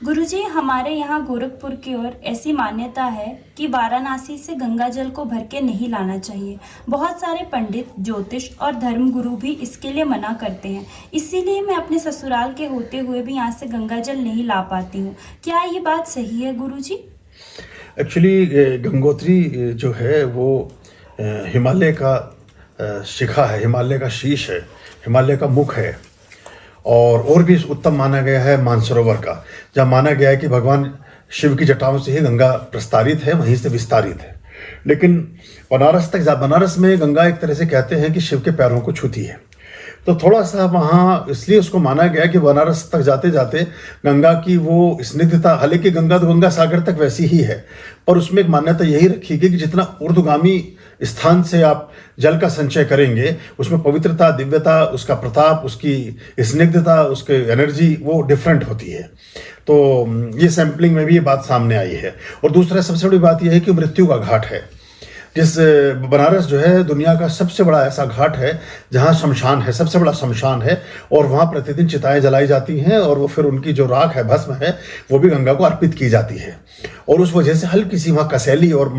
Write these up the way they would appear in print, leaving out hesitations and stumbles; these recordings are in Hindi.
गुरुजी, हमारे यहाँ गोरखपुर की ओर ऐसी मान्यता है कि वाराणसी से गंगा जल को भर के नहीं लाना चाहिए। बहुत सारे पंडित, ज्योतिष और धर्मगुरु भी इसके लिए मना करते हैं। इसीलिए मैं अपने ससुराल के होते हुए भी यहाँ से गंगा जल नहीं ला पाती हूँ। क्या ये बात सही है गुरुजी? एक्चुअली गंगोत्री जो है वो हिमालय का शिखा है, हिमालय का शीश है, हिमालय का मुख है। और भी उत्तम माना गया है मानसरोवर का, जहाँ माना गया है कि भगवान शिव की जटाओं से ही गंगा प्रस्तारित है, वहीं से विस्तारित है। लेकिन बनारस में गंगा एक तरह से कहते हैं कि शिव के पैरों को छूती है। तो थोड़ा सा वहाँ इसलिए उसको माना गया कि बनारस तक जाते जाते गंगा की वो स्निग्धता, हालांकि गंगा तो गंगा सागर तक वैसी ही है, पर उसमें एक मान्यता यही रखी गई कि जितना ऊर्ध्वगामी स्थान से आप जल का संचय करेंगे, उसमें पवित्रता, दिव्यता, उसका प्रताप, उसकी स्निग्धता, उसके एनर्जी वो डिफरेंट होती है। तो ये सैंपलिंग में भी ये बात सामने आई है। और दूसरा सबसे बड़ी बात यह है कि मृत्यु का घाट है। जिस बनारस जो है दुनिया का सबसे बड़ा ऐसा घाट है जहाँ शमशान है, सबसे बड़ा शमशान है, और वहाँ प्रतिदिन चिताएं जलाई जाती हैं और वो फिर उनकी जो राख है, भस्म है, वो भी गंगा को अर्पित की जाती है। और उस वजह से हल्की सी वहाँ कसैली और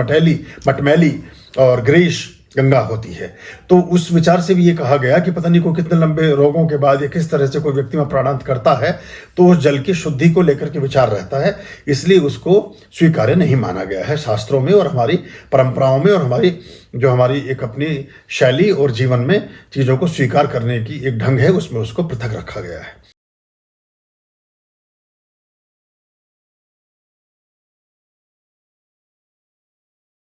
मटमैली और ग्रेइश गंगा होती है। तो उस विचार से भी ये कहा गया कि पता नहीं को कितने लंबे रोगों के बाद या किस तरह से कोई व्यक्ति में प्राणांत करता है तो उस जल की शुद्धि को लेकर के विचार रहता है, इसलिए उसको स्वीकार्य नहीं माना गया है शास्त्रों में और हमारी परंपराओं में, और हमारी एक अपनी शैली और जीवन में चीज़ों को स्वीकार करने की एक ढंग है, उसमें उसको पृथक रखा गया है।